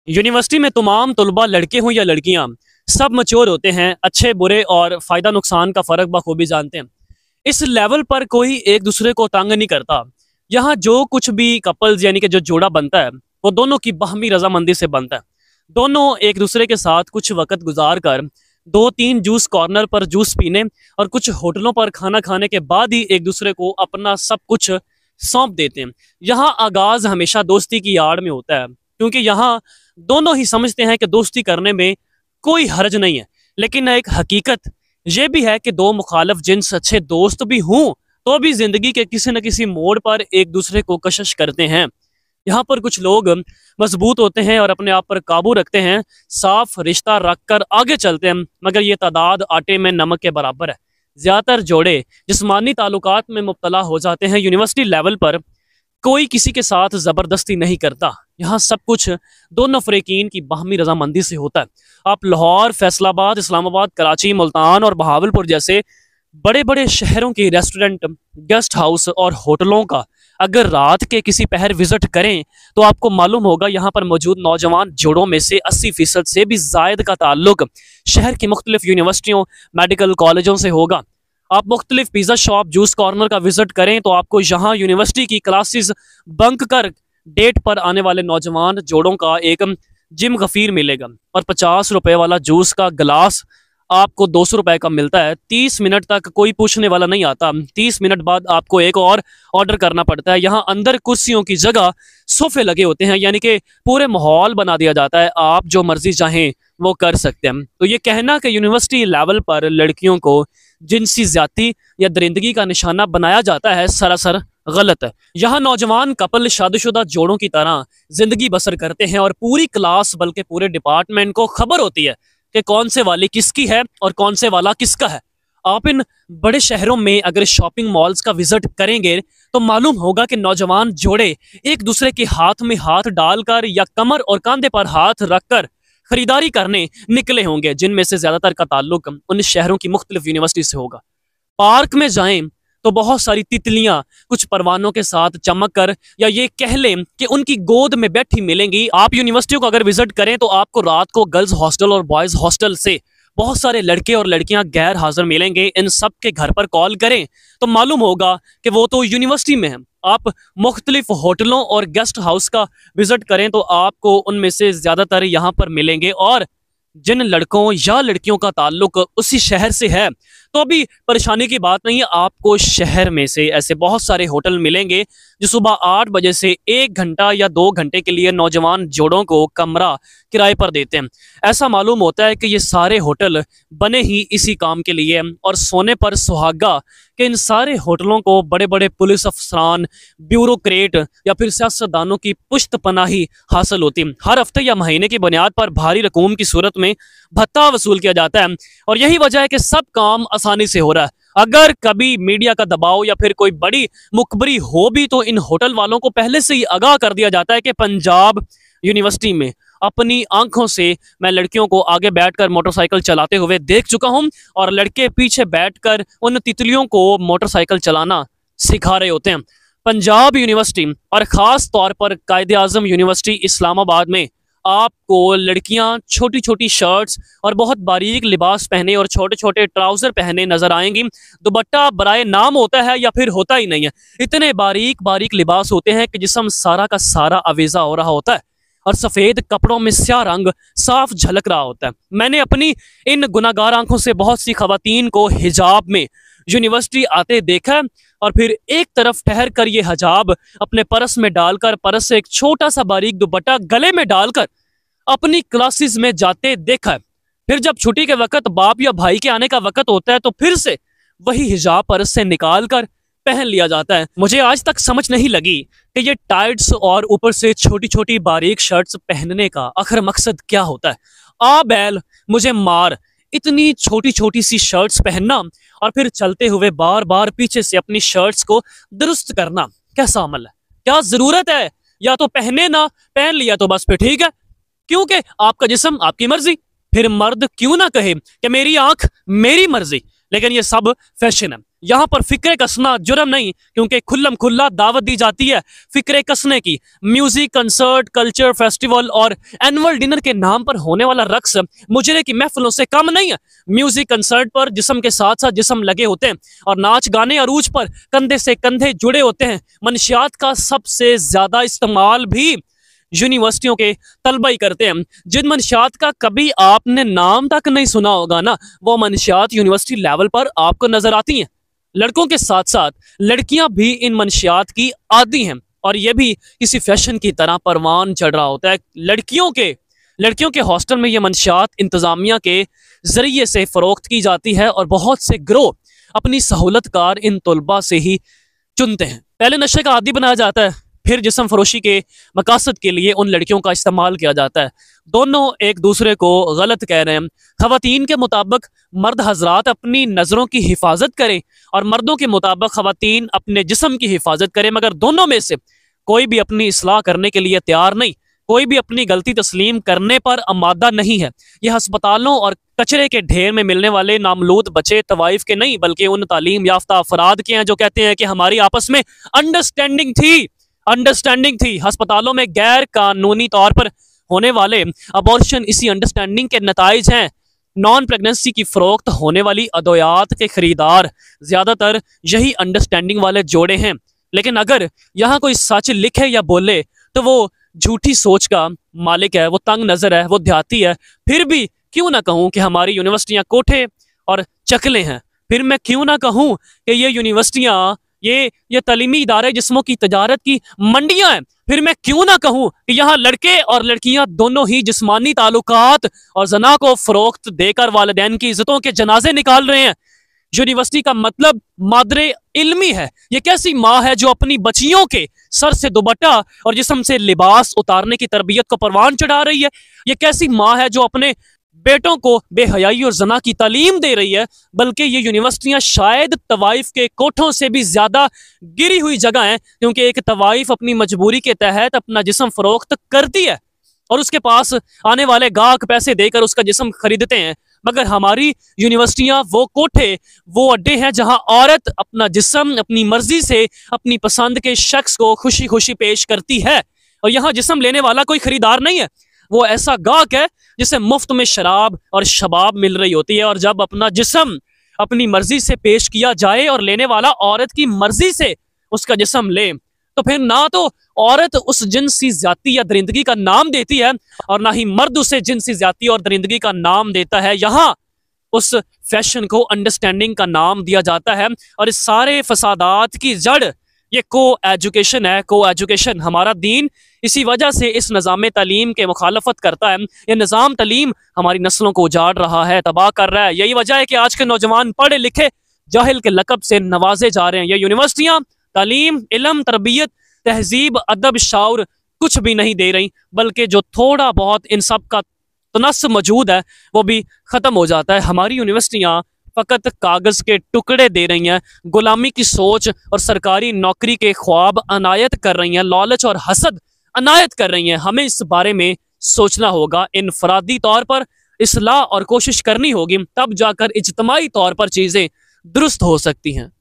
University में तमाम तलबा लड़के हों या लड़कियां सब मच्योर होते हैं, अच्छे बुरे और फ़ायदा नुकसान का फ़र्क बखूबी जानते हैं। इस लेवल पर कोई एक दूसरे को तंग नहीं करता। यहाँ जो कुछ भी कपल्स यानी कि जो जोड़ा बनता है वो दोनों की बाहमी रजामंदी से बनता है। दोनों एक दूसरे के साथ कुछ वक्त गुजार कर दो तीन जूस कॉर्नर पर जूस पीने और कुछ होटलों पर खाना खाने के बाद ही एक दूसरे को अपना सब कुछ सौंप देते हैं। यहाँ आगाज हमेशा दोस्ती की आड़ में होता है, क्योंकि यहाँ दोनों ही समझते हैं कि दोस्ती करने में कोई हर्ज नहीं है। लेकिन एक हकीकत यह भी है कि दो मुखालिफ जिन्स अच्छे दोस्त भी हों तो भी जिंदगी के किसी न किसी मोड़ पर एक दूसरे को कशिश करते हैं। यहाँ पर कुछ लोग मजबूत होते हैं और अपने आप पर काबू रखते हैं, साफ रिश्ता रख कर आगे चलते हैं, मगर ये तादाद आटे में नमक के बराबर है। ज्यादातर जोड़े जिस्मानी ताल्लुकात में मुब्तला हो जाते हैं। यूनिवर्सिटी लेवल पर कोई किसी के साथ जबरदस्ती नहीं करता। यहाँ सब कुछ दोनों फरीकीन की बाहमी रजामंदी से होता है। आप लाहौर, फैसलाबाद, इस्लामाबाद, कराची, मुल्तान और बहावलपुर जैसे बड़े बड़े शहरों के रेस्टोरेंट, गेस्ट हाउस और होटलों का अगर रात के किसी पहर विजिट करें तो आपको मालूम होगा यहाँ पर मौजूद नौजवान जोड़ों में से 80% से भी जायद का ताल्लुक शहर की मुख्तलिफ यूनिवर्सिटियों, मेडिकल कॉलेजों से होगा। आप मुख्तलिफ पिज़्ज़ा शॉप, जूस कॉर्नर का विजिट करें तो आपको यहाँ यूनिवर्सिटी की क्लासेस बंक कर डेट पर आने वाले नौजवान जोड़ों का एक जिम गफीर मिलेगा और 50 रुपए वाला जूस का गिलास आपको 200 रुपए का मिलता है। 30 मिनट तक कोई पूछने वाला नहीं आता। 30 मिनट बाद आपको एक और ऑर्डर करना पड़ता है। यहाँ अंदर कुर्सियों की जगह सोफे लगे होते हैं, यानी कि पूरे माहौल बना दिया जाता है। आप जो मर्जी चाहें वो कर सकते हैं। तो ये कहना कि यूनिवर्सिटी लेवल पर लड़कियों को जिनसी ज्यादती या दरिंदगी का निशाना बनाया जाता है, सरासर गलत है। यहाँ नौजवान कपल शादीशुदा जोड़ों की तरह जिंदगी बसर करते हैं और पूरी क्लास बल्कि पूरे डिपार्टमेंट को खबर होती है कि कौन से वाली किसकी है और कौन से वाला किसका है। आप इन बड़े शहरों में अगर शॉपिंग मॉल्स का विजिट करेंगे तो मालूम होगा कि नौजवान जोड़े एक दूसरे के हाथ में हाथ डालकर या कमर और कंधे पर हाथ रखकर खरीदारी करने निकले होंगे, जिनमें से ज्यादातर का ताल्लुक उन शहरों की मुख्तलिफ यूनिवर्सिटी से होगा। पार्क में जाएं तो बहुत सारी तितलियां कुछ परवानों के साथ चमक कर या ये कह लें कि उनकी गोद में बैठी मिलेंगी। आप यूनिवर्सिटियों को अगर विजिट करें तो आपको रात को गर्ल्स हॉस्टल और बॉयज हॉस्टल से बहुत सारे लड़के और लड़कियां गैर हाजिर मिलेंगे। इन सब के घर पर कॉल करें तो मालूम होगा कि वो तो यूनिवर्सिटी में है। आप मुख्तलिफ होटलों और गेस्ट हाउस का विजिट करें तो आपको उनमें से ज्यादातर यहाँ पर मिलेंगे। और जिन लड़कों या लड़कियों का ताल्लुक उसी शहर से है तो अभी परेशानी की बात नहीं है। आपको शहर में से ऐसे बहुत सारे होटल मिलेंगे जो सुबह 8 बजे से 1 घंटा या 2 घंटे के लिए नौजवान जोड़ों को कमरा किराए पर देते हैं। ऐसा मालूम होता है कि ये सारे होटल बने ही इसी काम के लिए और सोने पर सुहागा कि इन सारे होटलों को बड़े बड़े पुलिस अफसरान, ब्यूरोक्रेट या फिर सियासतदानों की पुश्त पनाही हासिल होती है। हर हफ्ते या महीने की बुनियाद पर भारी रकूम की सूरत में भत्ता वसूल किया जाता है और यही वजह है कि सब काम आसानी से हो रहा है। अगर कभी मीडिया का दबाव या फिर कोई बड़ी मुखबरी हो भी तो इन होटल वालों को पहले से ही आगाह कर दिया जाता है कि पंजाब यूनिवर्सिटी में अपनी आंखों से मैं लड़कियों को आगे बैठकर मोटरसाइकिल चलाते हुए देख चुका हूं और लड़के पीछे बैठकर उन तितलियों को मोटरसाइकिल चलाना सिखा रहे होते हैं। पंजाब यूनिवर्सिटी और खास तौर पर कायदे आजम यूनिवर्सिटी इस्लामाबाद में आपको लड़कियां छोटी छोटी शर्ट्स और बहुत बारीक लिबास पहने और छोटे छोटे ट्राउजर पहने नजर आएंगी। दुपट्टा बराए नाम होता है या फिर होता ही नहीं है। इतने बारीक बारीक लिबास होते हैं कि जिस्म सारा का सारा अवेजा हो रहा होता है और सफेद कपड़ों में स्याह रंग साफ झलक रहा होता है। मैंने अपनी इन गुनाहगार आंखों से बहुत सी खवातीन को हिजाब में यूनिवर्सिटी आते देखा है और फिर एक तरफ ठहर कर ये हिजाब अपने परस में डालकर परस से एक छोटा सा बारीक दुपट्टा गले में डालकर अपनी क्लासेस में जाते देखा है। फिर जब छुट्टी के वक्त बाप या भाई के आने का वक्त होता है तो फिर से वही हिजाब परस से निकाल कर पहन लिया जाता है। मुझे आज तक समझ नहीं लगी कि ये टाइट्स और ऊपर से छोटी छोटी बारीक शर्ट्स पहनने का आखिर मकसद क्या होता है। आ बैल मुझे मार, इतनी छोटी छोटी सी शर्ट्स पहनना और फिर चलते हुए बार बार पीछे से अपनी शर्ट्स को दुरुस्त करना कैसा अमल है? क्या जरूरत है? या तो पहने ना, पहन लिया तो बस फिर ठीक है, क्योंकि आपका जिस्म आपकी मर्जी। फिर मर्द क्यों ना कहे कि मेरी आंख मेरी मर्जी, लेकिन ये सब फैशन है। यहाँ पर फिक्रे कसना जुर्म नहीं, क्योंकि खुल्लम खुल्ला दावत दी जाती है फिक्रे कसने की। म्यूजिक, कंसर्ट, कल्चर फेस्टिवल और एनुअल डिनर के नाम पर होने वाला रक्स मुजरे की महफिलों से कम नहीं है। म्यूजिक कंसर्ट पर जिस्म के साथ साथ जिस्म लगे होते हैं और नाच गाने अरूज पर कंधे से कंधे जुड़े होते हैं। मनशियात का सबसे ज्यादा इस्तेमाल भी यूनिवर्सिटियों के तलबा ही करते हैं। जिन मनशियात का कभी आपने नाम तक नहीं सुना होगा ना, वो मनशियात यूनिवर्सिटी लेवल पर आपको नजर आती हैं। लड़कों के साथ साथ लड़कियां भी इन मनशियात की आदी हैं और ये भी किसी फैशन की तरह परवान चढ़ रहा होता है। लड़कियों के हॉस्टल में ये मनशियात इंतजामिया के जरिए से फरोख्त की जाती है और बहुत से ग्रोह अपनी सहूलतकार इन तलबा से ही चुनते हैं। पहले नशे का आदी बनाया जाता है, फिर जिस्म फरोशी के मकासद के लिए उन लड़कियों का इस्तेमाल किया जाता है। दोनों एक दूसरे को गलत कह रहे हैं। खवातीन के मुताबिक मर्द हजरात अपनी नज़रों की हिफाजत करें और मर्दों के मुताबिक खवातीन अपने जिस्म की हिफाजत करें, मगर दोनों में से कोई भी अपनी इस्लाह करने के लिए तैयार नहीं, कोई भी अपनी गलती तस्लीम करने पर आमादा नहीं है। यह अस्पतालों और कचरे के ढेर में मिलने वाले नामलूद बच्चे तवाइफ के नहीं, बल्कि उन तालीम याफ्ता अफराद के हैं जो कहते हैं कि हमारी आपस में अंडरस्टैंडिंग थी। अस्पतालों में गैर कानूनी तौर पर होने वाले अबॉर्शन इसी अंडरस्टैंडिंग के नताइज हैं। नॉन प्रेगनेंसी की फरोख्त होने वाली अदवियात के खरीदार ज्यादातर यही अंडरस्टैंडिंग वाले जोड़े हैं। लेकिन अगर यहाँ कोई सच लिखे या बोले तो वो झूठी सोच का मालिक है, वो तंग नजर है, वो देहाती है। फिर भी क्यों ना कहूँ कि हमारी यूनिवर्सिटियाँ कोठे और चकले हैं। फिर मैं क्यों ना कहूँ कि ये यूनिवर्सिटियाँ ये तालीमी इदारे जिस्मों की तजारत की मंडियां हैं। फिर मैं क्यों ना कहूं कि यहाँ लड़के और लड़कियां दोनों ही जिस्मानी ताल्लुकात और जना को फरोख्त देकर वालिदैन की इज्जतों के जनाजे निकाल रहे हैं। यूनिवर्सिटी का मतलब मादरे इल्मी है। ये कैसी माँ है जो अपनी बच्चियों के सर से दुपट्टा और जिस्म से लिबास उतारने की तरबियत को परवान चढ़ा रही है। ये कैसी माँ है जो अपने बेटों को बेहयाई और जना की तालीम दे रही है। बल्कि ये यूनिवर्सिटियां शायद तवाइफ के कोठों से भी ज्यादा गिरी हुई जगह हैं, क्योंकि एक तवाइफ अपनी मजबूरी के तहत अपना जिस्म फरोख्त करती है और उसके पास आने वाले गाहक पैसे देकर उसका जिस्म खरीदते हैं। मगर हमारी यूनिवर्सिटियां वो कोठे, वो अड्डे हैं जहां औरत अपना जिस्म अपनी मर्जी से अपनी पसंद के शख्स को खुशी खुशी पेश करती है। और यहाँ जिस्म लेने वाला कोई खरीदार नहीं है, वो ऐसा गाहक है जिसे मुफ्त में शराब और शबाब मिल रही होती है। और जब अपना जिस्म अपनी मर्जी से पेश किया जाए और लेने वाला औरत की मर्जी से उसका जिस्म ले, तो फिर ना तो औरत उस जिनसी ज्यादती या दरिंदगी का नाम देती है और ना ही मर्द उसे जिनसी ज्यादती और दरिंदगी का नाम देता है। यहाँ उस फैशन को अंडरस्टैंडिंग का नाम दिया जाता है और इस सारे फसादात की जड़ ये को एजुकेशन है। को एजुकेशन हमारा दीन इसी वजह से इस निज़ाम तालीम के मुखालफत करता है। ये निज़ाम तालीम हमारी नस्लों को उजाड़ रहा है, तबाह कर रहा है। यही वजह है कि आज के नौजवान पढ़े लिखे जाहिल के लकब से नवाजे जा रहे हैं। ये यूनिवर्सिटियाँ तालीम, इल्म, तरबियत, तहजीब, अदब, शाउर कुछ भी नहीं दे रही, बल्कि जो थोड़ा बहुत इन सब का तनस मौजूद है वो भी ख़त्म हो जाता है। हमारी यूनिवर्सिटियाँ फ़कत कागज़ के टुकड़े दे रही हैं, गुलामी की सोच और सरकारी नौकरी के ख्वाब अनायत कर रही हैं, लालच और हसद अनायत कर रही हैं। हमें इस बारे में सोचना होगा, इनफरादी तौर पर इस्लाह और कोशिश करनी होगी, तब जाकर इज्तिमाई तौर पर चीज़ें दुरुस्त हो सकती हैं।